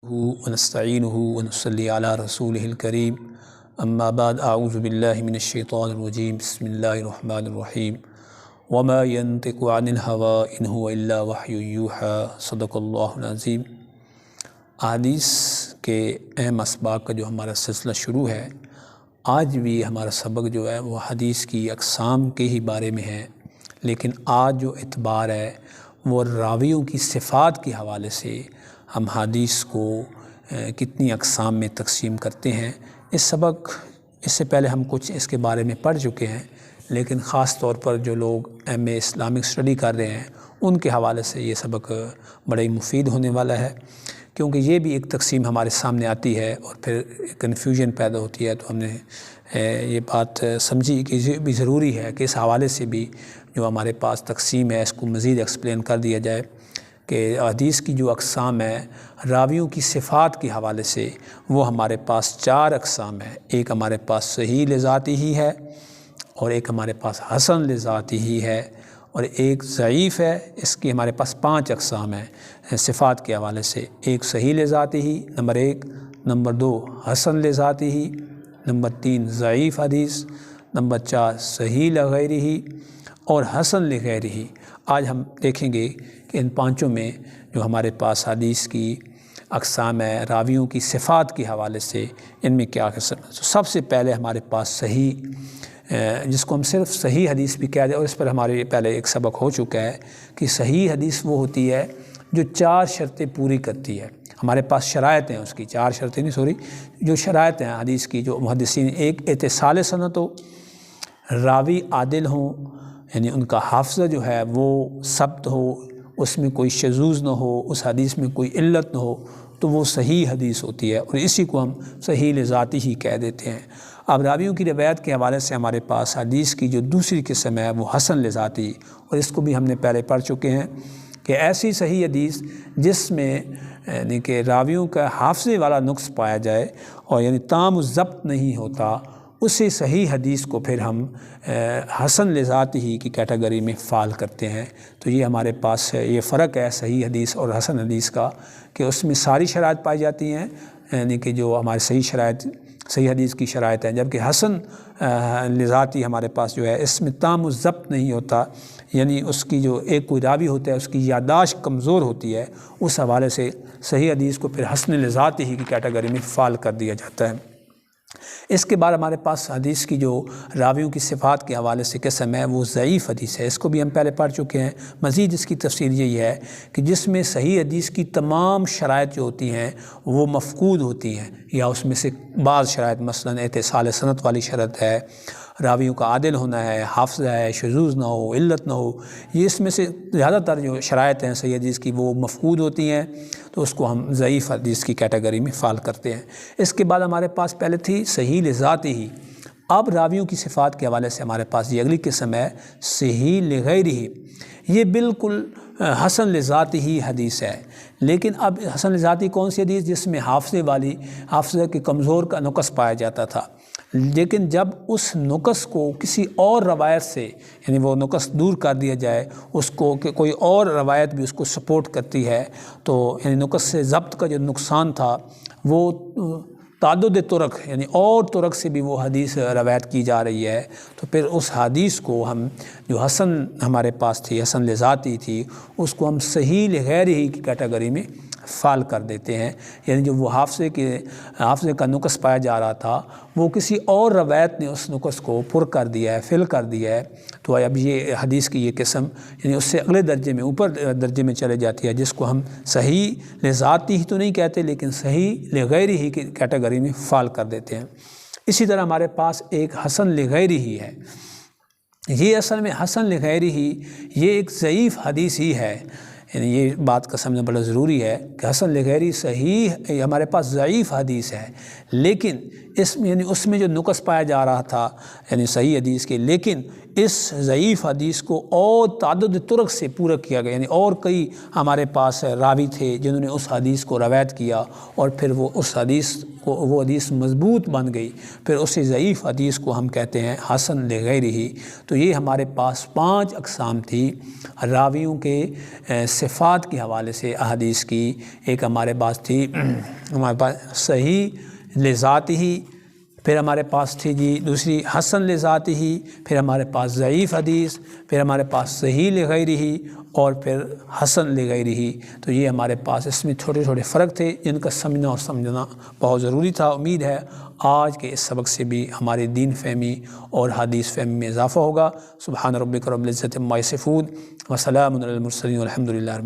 ونستعینہ ونصلی علی رسولہ الکریم اما بعد اعوذ باللہ من الشیطان الرجیم بسم اللہ الرحمن الرحیم وما ينطق عن الهوى ان هو الا وحی یوحی صدق اللہ العظیم۔ احادیث کے اہم اسباق کا جو ہمارا سلسلہ شروع ہے، آج بھی ہمارا سبق جو ہے وہ حدیث کی اقسام کے ہی بارے میں ہے، لیکن آج جو اعتبار ہے وہ راویوں کی صفات کے حوالے سے ہم حدیث کو کتنی اقسام میں تقسیم کرتے ہیں۔ اس سے پہلے ہم کچھ اس کے بارے میں پڑھ چکے ہیں، لیکن خاص طور پر جو لوگ ایم اے اسلامک اسٹڈی کر رہے ہیں ان کے حوالے سے یہ سبق بڑا ہی مفید ہونے والا ہے، کیونکہ یہ بھی ایک تقسیم ہمارے سامنے آتی ہے اور پھر کنفیوژن پیدا ہوتی ہے۔ تو ہم نے یہ بات سمجھی کہ یہ بھی ضروری ہے کہ اس حوالے سے بھی جو ہمارے پاس تقسیم ہے اس کو مزید ایکسپلین کر دیا جائے کہ حدیث کی جو اقسام ہے راویوں کی صفات کے حوالے سے وہ ہمارے پاس 4 اقسام ہے۔ ایک ہمارے پاس صحیح لذاتی ہی ہے، اور ایک ہمارے پاس حسن لذاتی ہی ہے، اور ایک ضعیف ہے۔ اس کی ہمارے پاس 5 اقسام ہیں صفات کے حوالے سے۔ ایک صحیح لذاتی ہی نمبر 1، نمبر 2 حسن لذاتی ہی، نمبر 3 ضعیف حدیث، نمبر 4 صحیح لغیر ہی اور حسن لغیر ہی۔ آج ہم دیکھیں گے کہ ان 5 میں جو ہمارے پاس حدیث کی اقسام ہے راویوں کی صفات کے حوالے سے ان میں کیا قسم ہے۔ سب سے پہلے ہمارے پاس صحیح، جس کو ہم صرف صحیح حدیث بھی کہہ دیں، اور اس پر ہمارے پہلے ایک سبق ہو چکا ہے کہ صحیح حدیث وہ ہوتی ہے جو 4 شرطیں پوری کرتی ہے۔ ہمارے پاس شرائط ہیں اس کی، 4 شرطیں نہیں، جو شرائط ہیں حدیث کی جو محدثین، ایک اتصال سند ہو، راوی عادل ہوں، یعنی ان کا حافظہ جو ہے وہ ثبت ہو، اس میں کوئی شذوذ نہ ہو، اس حدیث میں کوئی علت نہ ہو، تو وہ صحیح حدیث ہوتی ہے، اور اسی کو ہم صحیح لذاتی ہی کہہ دیتے ہیں۔ اب راویوں کی روایت کے حوالے سے ہمارے پاس حدیث کی جو دوسری قسم ہے وہ حسن لذاتی، اور اس کو بھی ہم نے پہلے پڑھ چکے ہیں کہ ایسی صحیح حدیث جس میں یعنی کہ راویوں کا حافظے والا نقص پایا جائے اور یعنی تام ضبط نہیں ہوتا، اسی صحیح حدیث کو پھر ہم حسن لذاتی ہی کی کیٹیگری میں فال کرتے ہیں۔ تو یہ ہمارے پاس یہ فرق ہے صحیح حدیث اور حسن حدیث کا، کہ اس میں ساری شرائط پائی جاتی ہیں، یعنی کہ جو ہمارے صحیح حدیث کی شرائط ہیں، جبکہ حسن لذاتی ہمارے پاس جو ہے اس میں تام ضبط نہیں ہوتا، یعنی اس کی جو ایک کوئی راوی ہوتا ہے اس کی یادداشت کمزور ہوتی ہے، اس حوالے سے صحیح حدیث کو پھر حسن لذاتی ہی کی کیٹیگری میں فال کر دیا جاتا ہے۔ اس کے بعد ہمارے پاس حدیث کی جو راویوں کی صفات کے حوالے سے قسم ہے وہ ضعیف حدیث ہے۔ اس کو بھی ہم پہلے پڑھ چکے ہیں۔ مزید اس کی تفسیر یہی ہے کہ جس میں صحیح حدیث کی تمام شرائط جو ہوتی ہیں وہ مفقود ہوتی ہیں، یا اس میں سے بعض شرائط، مثلا اتصال سند والی شرط ہے، راویوں کا عادل ہونا ہے، حافظہ ہے، شذوذ نہ ہو، علت نہ ہو، یہ اس میں سے زیادہ تر جو شرائط ہیں صحیح حدیث کی وہ مفقود ہوتی ہیں، تو اس کو ہم ضعیف حدیث کی کیٹیگری میں فال کرتے ہیں۔ اس کے بعد ہمارے پاس پہلے تھی صحیح لذاتی ہی، اب راویوں کی صفات کے حوالے سے ہمارے پاس یہ اگلی قسم ہے صحیح لغیر ہی۔ یہ بالکل حسن لذاتی ہی حدیث ہے، لیکن اب حسن لذاتی کون سی حدیث؟ جس میں حافظہ کے کمزور کا نقص پایا جاتا تھا، لیکن جب اس نقص کو کسی اور روایت سے، یعنی وہ نقص دور کر دیا جائے، اس کو کہ کوئی اور روایت بھی اس کو سپورٹ کرتی ہے، تو یعنی نقص سے ضبط کا جو نقصان تھا وہ تعدد طرق، یعنی اور طرق سے بھی وہ حدیث روایت کی جا رہی ہے، تو پھر اس حدیث کو ہم جو حسن ہمارے پاس تھی، حسن لذاتی تھی، اس کو ہم صحیح لغیر ہی کی کیٹیگری میں فال کر دیتے ہیں۔ یعنی جو وہ حافظے کا نقص پایا جا رہا تھا وہ کسی اور روایت نے اس نقص کو پر کر دیا ہے، فل کر دیا ہے، تو اب یہ حدیث کی یہ قسم یعنی اس سے اگلے درجے میں، اوپر درجے میں چلے جاتی ہے، جس کو ہم صحیح لذاتی ہی تو نہیں کہتے، لیکن صحیح لغیر ہی کی کیٹیگری میں فال کر دیتے ہیں۔ اسی طرح ہمارے پاس ایک حسن لغیر ہی ہے۔ یہ اصل میں حسن لغیر ہی یہ ایک ضعیف حدیث ہی ہے، یعنی یہ بات کا سمجھنا بڑا ضروری ہے کہ حسن لغیری صحیح ہمارے پاس ضعیف حدیث ہے، لیکن اس میں جو نقص پایا جا رہا تھا یعنی صحیح حدیث کے، لیکن اس ضعیف حدیث کو اور تعدد طرق سے پورا کیا گیا، یعنی اور کئی ہمارے پاس راوی تھے جنہوں نے اس حدیث کو روایت کیا، اور پھر وہ حدیث مضبوط بن گئی، پھر اسی ضعیف حدیث کو ہم کہتے ہیں حسن لغیر ہی۔ تو یہ ہمارے پاس 5 اقسام تھی راویوں کے صفات کے حوالے سے احادیث کی، ایک ہمارے پاس تھی ہمارے پاس صحیح لذات ہی، پھر ہمارے پاس تھی جی دوسری حسن لذات ہی، پھر ہمارے پاس ضعیف حدیث، پھر ہمارے پاس صحیح لغیر ہی، اور پھر حسن لغیر ہی۔ تو یہ ہمارے پاس اس میں چھوٹے چھوٹے فرق تھے جن کا سمجھنا اور سمجھنا بہت ضروری تھا۔ امید ہے آج کے اس سبق سے بھی ہماری دین فہمی اور حدیث فہمی میں اضافہ ہوگا۔ سبحان ربک رب العزت عما یصفون وسلام علی المرسلین والحمد للہ۔